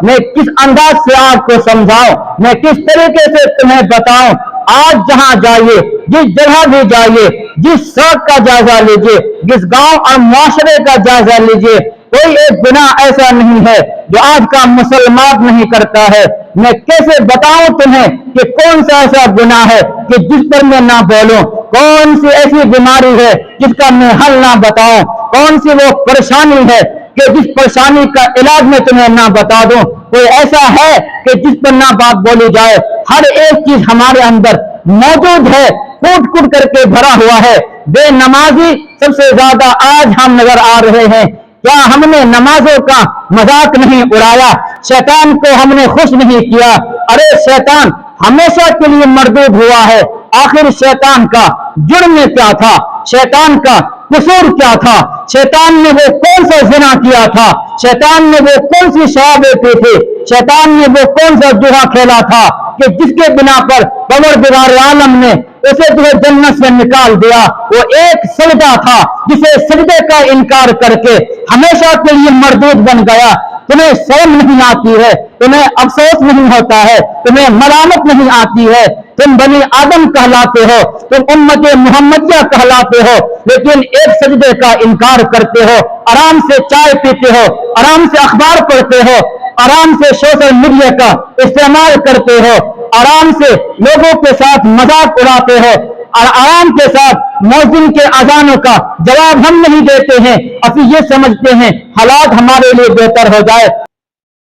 میں کس انداز سے آپ کو سمجھاؤں، میں کس طریقے سے تمہیں بتاؤں۔ آج جہاں جائیے، جس جگہ بھی جائیے، جس سڑک کا جائزہ لیجیے، جس گاؤں اور معاشرے کا جائزہ لیجیے، کوئی ایک گناہ ایسا نہیں ہے جو آج کا مسلمان نہیں کرتا ہے۔ میں کیسے بتاؤں تمہیں کہ کون سا ایسا گناہ ہے کہ جس پر میں نہ بولوں، کون سی ایسی بیماری ہے جس کا میں حل نہ بتاؤں، کون سی وہ پریشانی ہے کہ جس پریشانی کا علاج میں تمہیں نہ بتا دوں۔ کوئی ایسا ہے کہ جس پر نہ بات بولی جائے۔ ہر ایک چیز ہمارے اندر موجود ہے، کوٹ کوٹ کر کے بھرا ہوا ہے۔ بے نمازی سب سے زیادہ آج ہم نظر آ رہے ہیں۔ کیا ہم نے نمازوں کا مذاق نہیں اڑایا؟ شیطان کو ہم نے خوش نہیں کیا؟ ارے شیطان ہمیشہ کے لیے مردود ہوا ہے۔ آخر شیطان کا جرم کیا تھا؟ شیطان کا قصور کیا تھا؟ شیطان نے وہ کون سا زنا کیا تھا؟ شیطان نے وہ کون سی شرابیں پی تھی؟ شیطان نے وہ کون سا جوا کھیلا تھا کہ جس کے بنا پر پروردگار عالم نے اسے جو جنت سے نکال دیا؟ وہ ایک سجدہ تھا جسے سجدے کا انکار کر کے ہمیشہ کے لیے مردود بن گیا۔ تمہیں شرم نہیں آتی ہے؟ تمہیں افسوس نہیں ہوتا ہے؟ تمہیں ملامت نہیں آتی ہے؟ تم بنی آدم کہلاتے ہو، تم امت محمدیہ کہلاتے ہو، لیکن ایک سجدے کا انکار کرتے ہو۔ آرام سے چائے پیتے ہو، آرام سے اخبار پڑھتے ہو، آرام سے سوشل میڈیا کا استعمال کرتے ہو، آرام سے لوگوں کے ساتھ مذاق اڑاتے ہو، اور آرام کے ساتھ مؤذن کے اذانوں کا جواب ہم نہیں دیتے ہیں۔ ابھی یہ سمجھتے ہیں حالات ہمارے لیے بہتر ہو جائے۔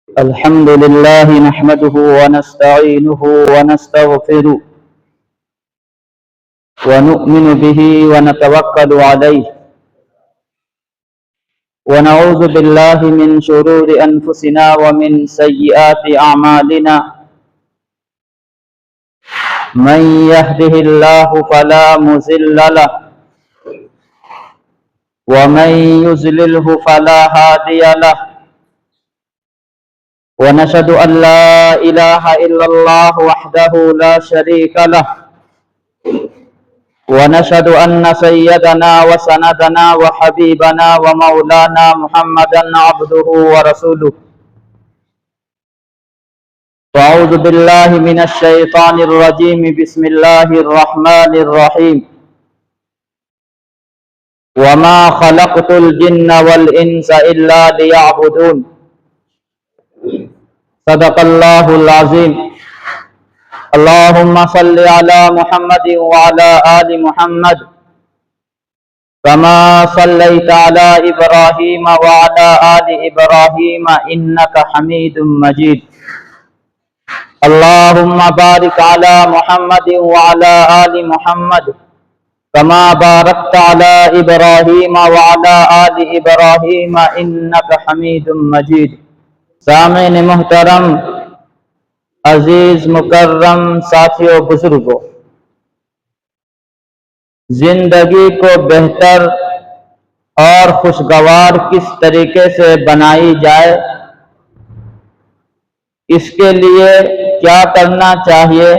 الحمد للہ نحمده ونستعینه ونستغفره ونؤمن به ونتوکل علیہ ونعوذ باللہ من شرور انفسنا ومن سیئات اعمالنا من يهده الله فلا مضل له ومن يضلله فلا هادي له ونشهد أن لا إله إلا الله وحده لا شريك له ونشهد أن سيدنا وسندنا وحبيبنا ومولانا محمدا عبده ورسوله فأعوذ بالله من الشيطان الرجيم بسم الله الرحمن الرحيم وما خلقت الجن والإنس إلا ليعبدون صدق اللہ العظیم۔ اللہم صل علی محمد وعلی آل محمد کما صلیت علی ابراہیم وعلی آل ابراہیم انک حمید مجید۔ اللہم بارک علی محمد وعلی آل محمد کما بارکت علی ابراہیم وعلی آل ابراہیم انک حمید مجید۔ سامعین محترم، عزیز مکرم ساتھیوں، بزرگوں، زندگی کو بہتر اور خوشگوار کس طریقے سے بنائی جائے، اس کے لیے کیا کرنا چاہیے،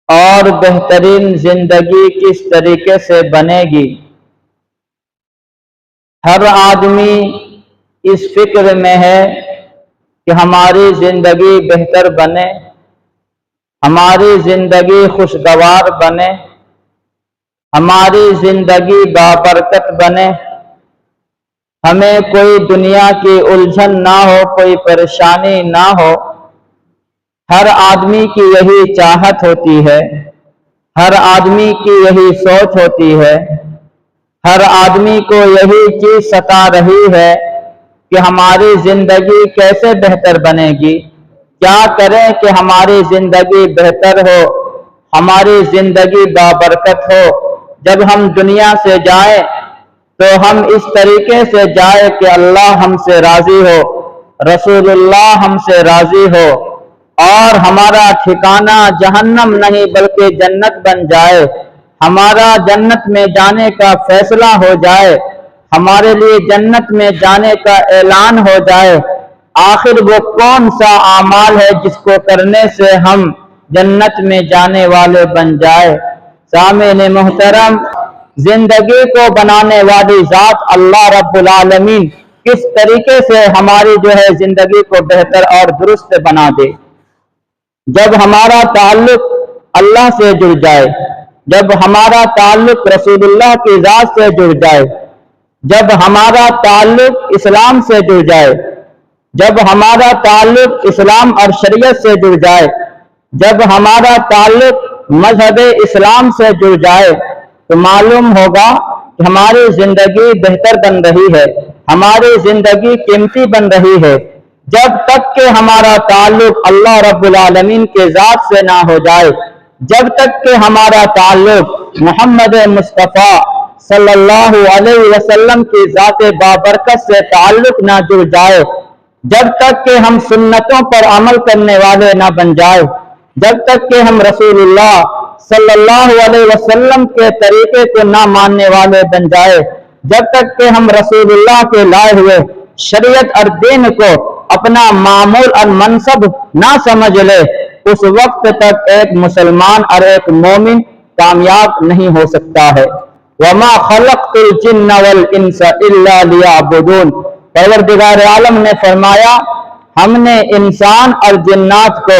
اور بہترین زندگی کس طریقے سے بنے گی، ہر آدمی اس فکر میں ہے کہ ہماری زندگی بہتر بنے، ہماری زندگی خوشگوار بنے، ہماری زندگی بابرکت بنے، ہمیں کوئی دنیا کی الجھن نہ ہو، کوئی پریشانی نہ ہو۔ ہر آدمی کی یہی چاہت ہوتی ہے، ہر آدمی کی یہی سوچ ہوتی ہے، ہر آدمی کو یہی چیز ستا رہی ہے کہ ہماری زندگی کیسے بہتر بنے گی، کیا کریں کہ ہماری زندگی بہتر ہو، ہماری زندگی بابرکت ہو۔ جب ہم دنیا سے جائیں تو ہم اس طریقے سے جائیں کہ اللہ ہم سے راضی ہو، رسول اللہ ہم سے راضی ہو، اور ہمارا ٹھکانہ جہنم نہیں بلکہ جنت بن جائے، ہمارا جنت میں جانے کا فیصلہ ہو جائے، ہمارے لیے جنت میں جانے کا اعلان ہو جائے۔ آخر وہ کون سا اعمال ہے جس کو کرنے سے ہم جنت میں جانے والے بن جائے؟ سامعین محترم، زندگی کو بنانے والی ذات اللہ رب العالمین کس طریقے سے ہماری جو ہے زندگی کو بہتر اور درست بنا دے۔ جب ہمارا تعلق اللہ سے جڑ جائے، جب ہمارا تعلق رسول اللہ کی ذات سے جڑ جائے، جب ہمارا تعلق اسلام سے جڑ جائے، جب ہمارا تعلق اسلام اور شریعت سے جڑ جائے، جب ہمارا تعلق مذہب اسلام سے جڑ جائے، تو معلوم ہوگا کہ ہماری زندگی بہتر بن رہی ہے، ہماری زندگی قیمتی بن رہی ہے۔ جب تک کہ ہمارا تعلق اللہ رب العالمین کے ذات سے نہ ہو جائے، جب تک کہ ہمارا تعلق محمد مصطفیٰ صلی اللہ علیہ وسلم کی ذات بابرکت سے تعلق نہ جڑ جائے، جب تک کہ ہم سنتوں پر عمل کرنے والے نہ بن جائے، جب تک کہ ہم رسول اللہ صلی اللہ علیہ وسلم کے طریقے کو نہ ماننے والے بن جائے، جب تک کہ ہم رسول اللہ کے لائے ہوئے شریعت اور دین کو اپنا معمول اور منصب نہ سمجھ لے، اس وقت تک ایک مسلمان اور ایک مومن کامیاب نہیں ہو سکتا ہے۔ وَمَا خَلَقْتُ الْجِنَّ وَالْإِنسَ إِلَّا لِيَعْبُدُونَ، پروردگار عالم نے فرمایا ہم نے انسان اور جنات کو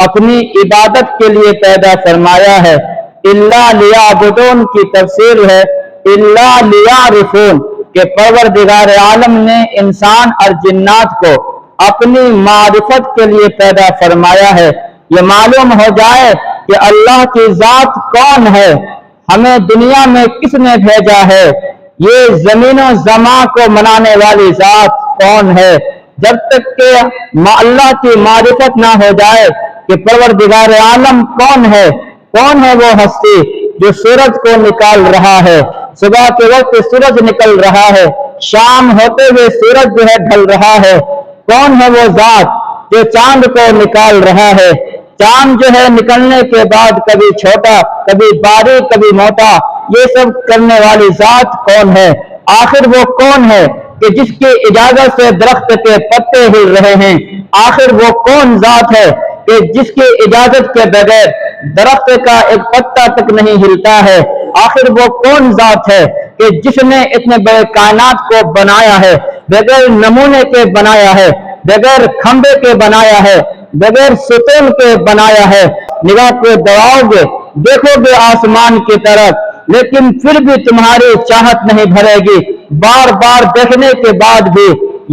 اپنی عبادت کے لیے پیدا فرمایا ہے۔ الا لیعبدون کی تفسیر ہے الا لیعرفون، کہ پروردگار عالم نے انسان اور جنات کو اپنی معرفت کے لیے پیدا فرمایا ہے، یہ معلوم ہو جائے کہ اللہ کی ذات کون ہے، ہمیں دنیا میں کس نے بھیجا ہے، یہ زمین و زمان کو منانے والی ذات کون ہے۔ جب تک کہ اللہ کی معرفت نہ ہو جائے کہ پروردگار عالم کون ہے وہ ہستی جو سورج کو نکال رہا ہے، صبح کے وقت سورج نکل رہا ہے، شام ہوتے ہوئے سورج جو ہے ڈھل رہا ہے، کون ہے وہ ذات جو چاند کو نکال رہا ہے، چاند جو ہے نکلنے کے بعد کبھی چھوٹا کبھی باریک کبھی موٹا، یہ سب کرنے والی ذات کون ہے؟ آخر وہ کون ہے کہ جس کی اجازت سے درخت کے پتے ہل رہے ہیں؟ آخر وہ کون ذات ہے کہ جس کی اجازت کے بغیر درخت کا ایک پتا تک نہیں ہلتا ہے؟ آخر وہ کون ذات ہے کہ جس نے اتنے بڑے کائنات کو بنایا ہے، بغیر نمونے کے بنایا ہے، بغیر کھمبے کے بنایا ہے، بغیر ستون کے بنایا ہے؟ نگاہ کو دوڑاؤ گے، دیکھو گے آسمان کی طرف، لیکن پھر بھی تمہاری چاہت نہیں بھرے گی، بار بار دیکھنے کے بعد بھی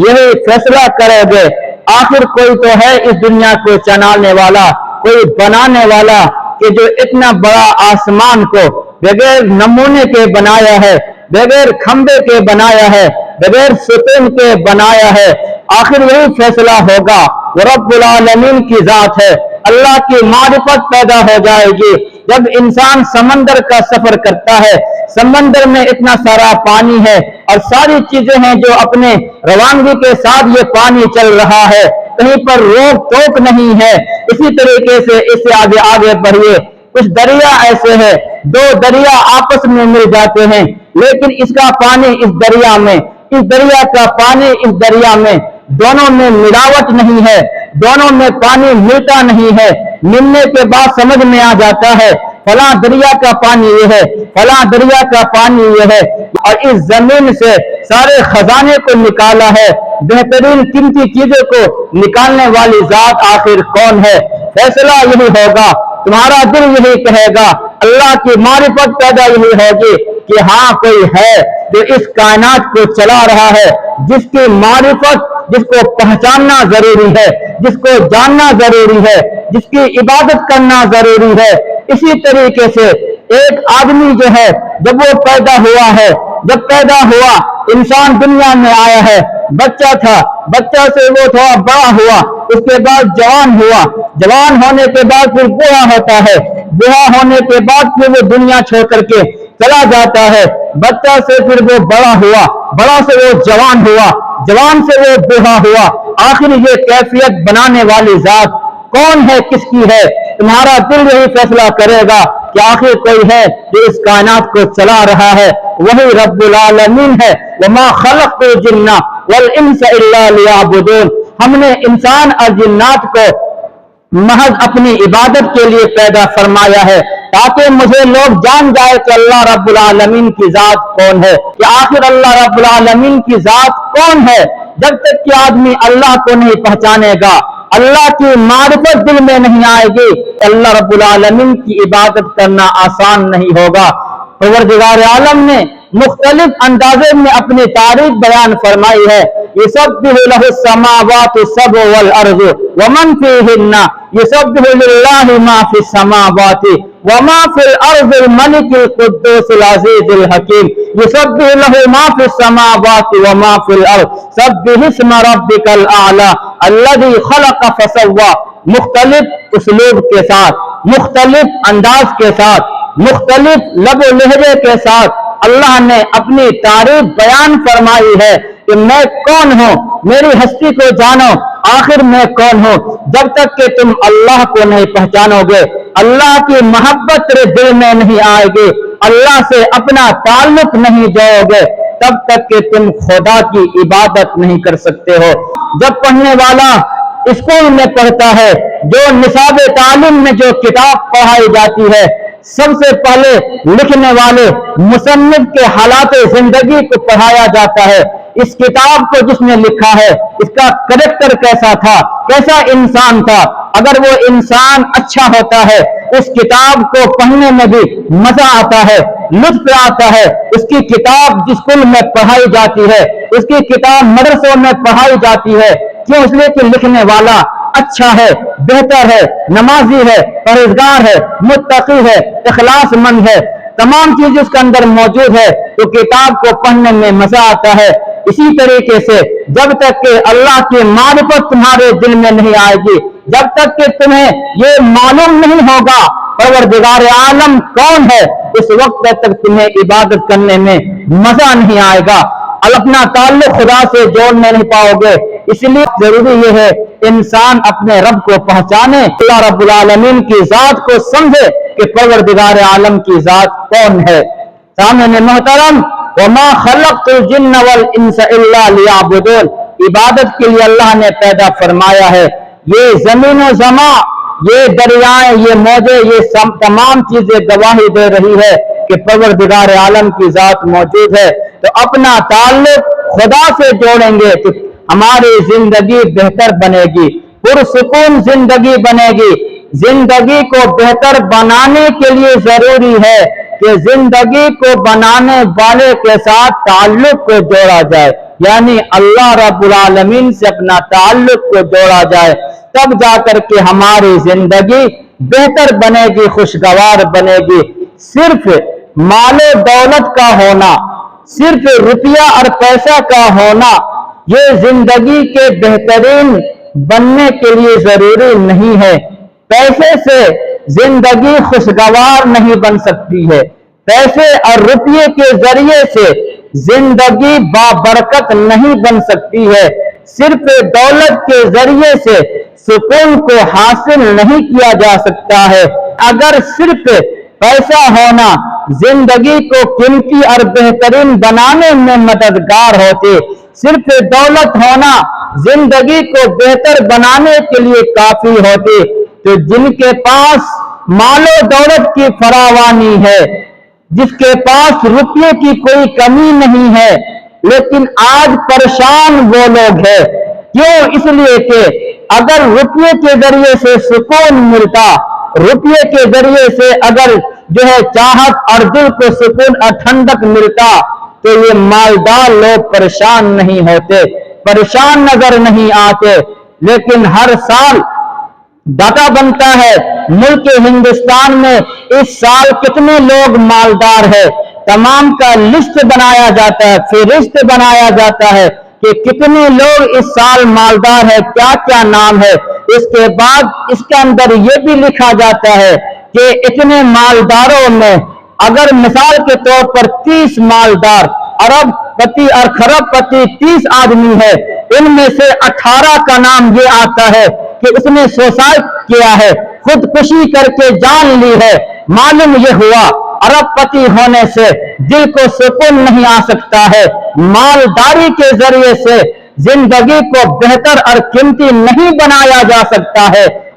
یہی فیصلہ کرو گے آخر کوئی تو ہے اس دنیا کو چلانے والا، کوئی بنانے والا، کہ جو اتنا بڑا آسمان کو بغیر نمونے کے بنایا ہے، بغیر کھمبے کے بنایا ہے، بغیر ستون کے بنایا ہے۔ آخر یہی فیصلہ ہوگا، وہ رب العالمین کی ذات ہے، اللہ کی معرفت پیدا ہو جائے گی۔ جب انسان سمندر کا سفر کرتا ہے، سمندر میں اتنا سارا پانی ہے اور ساری چیزیں ہیں جو اپنے روانگی کے ساتھ یہ پانی چل رہا ہے، کہیں پر روک ٹوک نہیں ہے۔ اسی طریقے سے اس سے آگے بڑھیے، کچھ دریا ایسے ہیں، دو دریا آپس میں مل جاتے ہیں، لیکن اس کا پانی اس دریا میں، اس دریا کا پانی اس دریا میں، دونوں میں ملاوٹ نہیں ہے، دونوں میں پانی ملتا نہیں ہے۔ ملنے کے بعد سمجھ میں آ جاتا ہے فلاں دریا کا پانی یہ ہے، فلاں دریا کا پانی یہ ہے، اور اس زمین سے سارے خزانے کو نکالا ہے، بہترین قیمتی چیزوں کو نکالنے والی ذات آخر کون ہے؟ فیصلہ یہی ہوگا، تمہارا دل یہی کہے گا، اللہ کی معرفت پیدا یہی ہوگی کہ ہاں کوئی ہے جو اس کائنات کو چلا رہا ہے، جس کی معرفت، جس کو پہچاننا ضروری ہے، جس کو جاننا ضروری ہے، جس کی عبادت کرنا ضروری ہے۔ اسی طریقے سے ایک آدمی جو ہے جب وہ پیدا ہوا ہے، جب پیدا ہوا انسان دنیا میں آیا ہے، بچہ تھا، بچہ سے وہ تھوڑا بڑا ہوا، اس کے بعد جوان ہوا، جوان ہونے کے بعد پھر بوڑھا ہوتا ہے، بوڑھا ہونے کے بعد پھر وہ دنیا چھوڑ کر کے چلا جاتا ہے، بچہ سے پھر وہ بڑا ہوا، بڑا سے وہ جوان ہوا، جوان سے وہ بوڑھا ہوا۔ آخر یہ کیفیت بنانے والی ذات کون ہے، کس کی ہے؟ تمہارا دل یہی فیصلہ کرے گا کہ آخر کوئی ہے جو اس کائنات کو چلا رہا ہے، وہی رب العالمین ہے۔ وما خلقت الجن والانس الا لیعبدون، ہم نے انسان اور جنات کو محض اپنی عبادت کے لیے پیدا فرمایا ہے، تاکہ مجھے لوگ جان جائے کہ اللہ رب العالمین کی ذات کون ہے، کہ آخر اللہ رب العالمین کی ذات کون ہے۔ جب تک کہ آدمی اللہ کو نہیں پہچانے گا، اللہ کی معرفت دل میں نہیں آئے گی، اللہ رب العالمین کی عبادت کرنا آسان نہیں ہوگا۔ پروردگار عالم نے مختلف اندازے میں اپنی تعریف بیان فرمائی ہے۔ یسبح لہ السماوات السبع والارض ومن فیہن، یسبح للہ ما فی السماوات وما فی الارض الملک القدوس العزیز الحکیم، یسبح لہ ما فی السماوات وما فی الارض سبح اسم ربک الاعلی الذی خلق فسوی۔ مختلف اسلوب کے ساتھ، مختلف انداز کے ساتھ، مختلف لب و لہجے کے ساتھ اللہ نے اپنی تعریف بیان فرمائی ہے کہ میں کون ہوں، میری ہستی کو جانو، آخر میں کون ہوں۔ جب تک کہ تم اللہ کو نہیں پہچانو گے، اللہ کی محبت تیرے دل میں نہیں آئے گی، اللہ سے اپنا تعلق نہیں جوڑو گے، تب تک کہ تم خدا کی عبادت نہیں کر سکتے ہو۔ جب پڑھنے والا اسکول میں پڑھتا ہے، جو نصاب تعلیم میں جو کتاب پڑھائی جاتی ہے، سب سے پہلے لکھنے والے مصنف کے حالات زندگی کو پڑھایا جاتا ہے۔ اس کتاب کو جس نے لکھا ہے، اس کا کریکٹر کیسا تھا، کیسا انسان تھا۔ اگر وہ انسان اچھا ہوتا ہے، اس کتاب کو پڑھنے میں بھی مزہ آتا ہے، لطف آتا ہے۔ اس کی کتاب جس اسکول میں پڑھائی جاتی ہے، اس کی کتاب مدرسوں میں پڑھائی جاتی ہے، کیوں؟ اس لیے کہ لکھنے والا اچھا ہے، بہتر ہے، نمازی ہے، پرہیزگار ہے، متقی ہے، اخلاص مند ہے، تمام چیز اس کے اندر موجود ہے، تو کتاب کو پڑھنے میں مزہ آتا ہے۔ اسی طریقے سے جب تک کہ اللہ کی معرفت تمہارے دل میں نہیں آئے گی، جب تک کہ تمہیں یہ معلوم نہیں ہوگا پروردگار عالم کون ہے، اس وقت تک تمہیں عبادت کرنے میں مزہ نہیں آئے گا، اپنا تعلق خدا سے جوڑنے نہیں پاؤ گے۔ اس لیے ضروری یہ ہے انسان اپنے رب کو پہچانے، اللہ رب العالمین کی ذات کو سمجھے کہ پروردگار عالم کی ذات کون ہے۔ سامعین محترم، وما خلقت الجن والانس الا لیعبدون، عبادت کے لیے اللہ نے پیدا فرمایا ہے۔ یہ زمین و زمان، یہ دریائیں، یہ موجیں، یہ تمام چیزیں گواہی دے رہی ہے کہ پروردگار عالم کی ذات موجود ہے۔ تو اپنا تعلق خدا سے جوڑیں گے تو ہماری زندگی بہتر بنے گی، پرسکون زندگی بنے گی۔ زندگی کو بہتر بنانے کے لیے ضروری ہے کہ زندگی کو بنانے والے کے ساتھ تعلق کو جوڑا جائے، یعنی اللہ رب العالمین سے اپنا تعلق کو جوڑا جائے، تب جا کر کے ہماری زندگی بہتر بنے گی، خوشگوار بنے گی۔ صرف مال و دولت کا ہونا، صرف روپیہ اور پیسہ کا ہونا، یہ زندگی کے بہترین بننے کے لیے ضروری نہیں ہے۔ پیسے سے زندگی خوشگوار نہیں بن سکتی ہے، پیسے اور روپیے کے ذریعے سے زندگی بابرکت نہیں بن سکتی ہے، صرف دولت کے ذریعے سے سکون کو حاصل نہیں کیا جا سکتا ہے۔ اگر صرف پیسہ ہونا زندگی کو قیمتی اور بہترین بنانے میں مددگار ہوتے، صرف دولت ہونا زندگی کو بہتر بنانے کے لیے کافی ہوتی، تو جن کے پاس مال و دولت کی فراوانی ہے، جس کے پاس روپیے کی کوئی کمی نہیں ہے، لیکن آج پریشان وہ لوگ ہیں۔ کیوں؟ اس لیے کہ اگر روپیے کے ذریعے سے سکون ملتا، روپیے کے ذریعے سے اگر جو ہے چاہت اور دل کو سکون اور ٹھنڈک ملتا، تو یہ مالدار لوگ پریشان نہیں ہوتے، پریشان نظر نہیں آتے۔ لیکن ہر سال ڈاٹا بنتا ہے ملک ہندوستان میں اس سال کتنے لوگ مالدار ہیں، تمام کا لسٹ بنایا جاتا ہے، فہرست بنایا جاتا ہے کہ کتنے لوگ اس سال مالدار ہیں، کیا کیا نام ہے۔ اس کے بعد اس کے اندر یہ بھی لکھا جاتا ہے کہ اتنے مالداروں میں اگر مثال کے طور پر 30 مالدار ارب پتی اور خرب پتی 30 آدمی ہے، ان میں سے 18 کا نام یہ آتا ہے کہ اس نے سوسائڈ کیا ہے، خودکشی کر کے جان لی ہے۔ معلوم یہ ہوا ارب پتی ہونے سے دل کو سکون نہیں آ سکتا ہے، مالداری کے ذریعے سے زندگی کو بہتر اور قیمتی نہیں بنایا جا سکتا ہے۔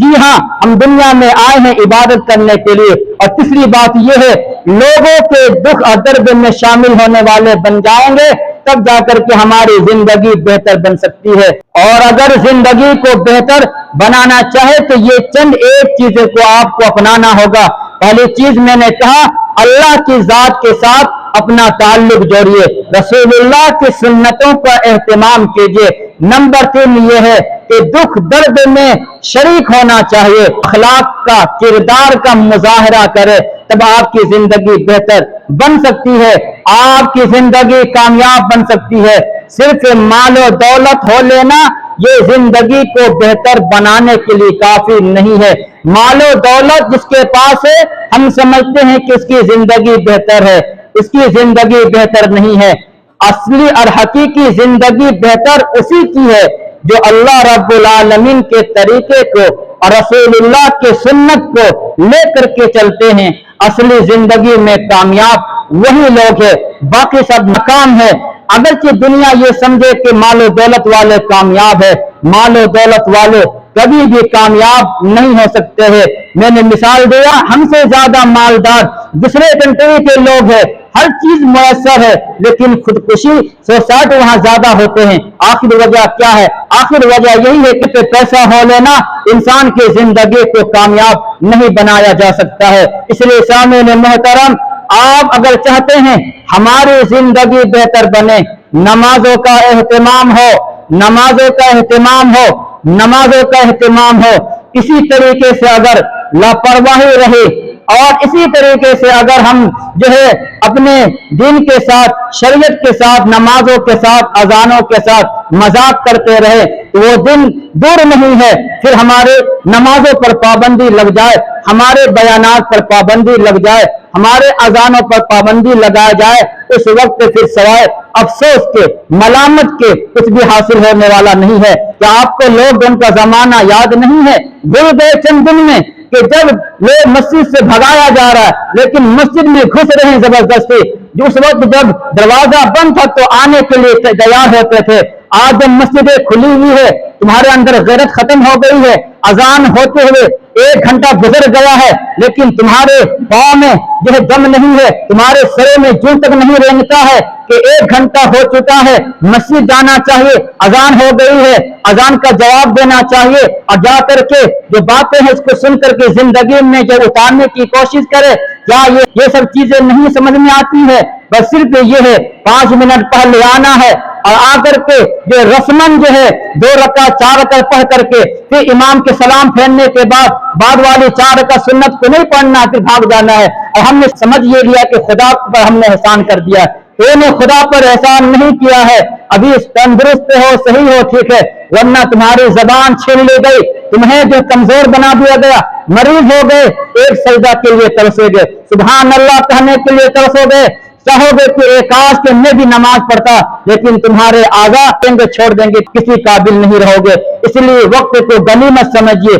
جی ہاں ہم دنیا میں آئے ہیں عبادت کرنے کے لیے. اور تیسری بات یہ ہے لوگوں کے دکھ اور درد میں شامل ہونے والے بن جائیں گے تب جا کر کے ہماری زندگی بہتر بن سکتی ہے. اور اگر زندگی کو بہتر بنانا چاہے تو یہ چند ایک چیزوں کو آپ کو اپنانا ہوگا. پہلی چیز میں نے کہا اللہ کی ذات کے ساتھ اپنا تعلق جوڑیے, رسول اللہ کی سنتوں کا اہتمام کیجیے. نمبر 3 یہ ہے کہ دکھ درد میں شریک ہونا چاہیے, اخلاق کا کردار کا مظاہرہ کرے تب آپ کی زندگی بہتر بن سکتی ہے, آپ کی زندگی کامیاب بن سکتی ہے. صرف مال و دولت ہو لینا یہ زندگی کو بہتر بنانے کے لیے کافی نہیں ہے. مال و دولت جس کے پاس ہے ہم سمجھتے ہیں کہ اس کی زندگی بہتر ہے, اس کی زندگی بہتر نہیں ہے. اصلی اور حقیقی زندگی بہتر اسی کی ہے جو اللہ رب العالمین کے طریقے کو اور رسول اللہ کے سنت کو لے کر کے چلتے ہیں. اصلی زندگی میں کامیاب وہی لوگ ہیں, باقی سب ناکام ہے. اگرچہ دنیا یہ سمجھے کہ مال و دولت والے کامیاب ہے, مال و دولت والے کبھی بھی کامیاب نہیں ہو سکتے ہیں. میں نے مثال دیا ہم سے زیادہ مالدار دوسرے کنٹری کے لوگ ہیں, ہر چیز میسر ہے لیکن خودکشی سوسائٹ وہاں زیادہ ہوتے ہیں. آخر وجہ کیا ہے؟ آخر وجہ یہی ہے کہ پیسہ ہو لینا انسان کی زندگی کو کامیاب نہیں بنایا جا سکتا ہے. اس لیے سامعین محترم آپ اگر چاہتے ہیں ہماری زندگی بہتر بنے, نمازوں کا اہتمام ہو, نمازوں کا اہتمام ہو, نمازوں کا اہتمام ہو. اسی طریقے سے اگر لاپرواہی رہے اور اسی طریقے سے اگر ہم جو ہے اپنے دین کے ساتھ شریعت کے ساتھ نمازوں کے ساتھ اذانوں کے ساتھ مذاق کرتے رہے تو وہ دن دور نہیں ہے. پھر ہمارے نمازوں پر پابندی لگ جائے, ہمارے بیانات پر پابندی لگ جائے, ہمارے اذانوں پر پابندی لگایا جائے, اس وقت پھر سوائے افسوس کے ملامت کے کچھ بھی حاصل ہونے والا نہیں ہے. کیا آپ کو لاک ڈاؤن کا زمانہ یاد نہیں ہے؟ بھول گئے چند دن میں کہ جب لوگ مسجد سے بھگایا جا رہا ہے لیکن مسجد میں گھس رہے ہیں زبردستی. اس وقت جب دروازہ بند تھا تو آنے کے لیے تیار ہوتے تھے. آج جب مسجدیں کھلی ہوئی ہے تمہارے اندر غیرت ختم ہو گئی ہے. اذان ہوتے ہوئے 1 گھنٹہ گزر گیا ہے لیکن تمہارے پاؤں میں جو ہے دم نہیں ہے, تمہارے سرے میں جوں تک نہیں رینگتا ہے کہ 1 گھنٹہ ہو چکا ہے, مسجد جانا چاہیے, اذان ہو گئی ہے, اذان کا جواب دینا چاہیے اور جا کر کے جو باتیں ہیں اس کو سن کر کے زندگی میں جو اتارنے کی کوشش کرے. کیا یہ سب چیزیں نہیں سمجھ میں آتی ہے؟ بس صرف یہ ہے 5 منٹ پہلے آنا ہے اور آ کر کے جو رسمن جو ہے 2 رکعت 4 رکعت پڑھ کر کے پھر امام کے سلام پھیرنے کے بعد والی 4 رکعت سنت کو نہیں پڑھنا, پھر بھاگ جانا ہے. اور ہم نے سمجھ یہ لیا کہ خدا پر ہم نے احسان کر دیا. تو نے خدا پر احسان نہیں کیا ہے. ابھی تندرست ہو, صحیح ہو, ٹھیک ہے, ورنہ تمہاری زبان چھین لی گئی, تمہیں جو کمزور بنا دیا گیا, مریض ہو گئے, ایک سجدہ کے لیے ترسو گے, سبحان اللہ کہنے کے لیے ترسو گے. چاہو گے کہ ایک آج کے میں بھی نماز پڑھتا لیکن تمہارے آگا چھوڑ دیں گے, کسی قابل نہیں رہو گے. اس لیے وقت کو غنیمت سمجھیے.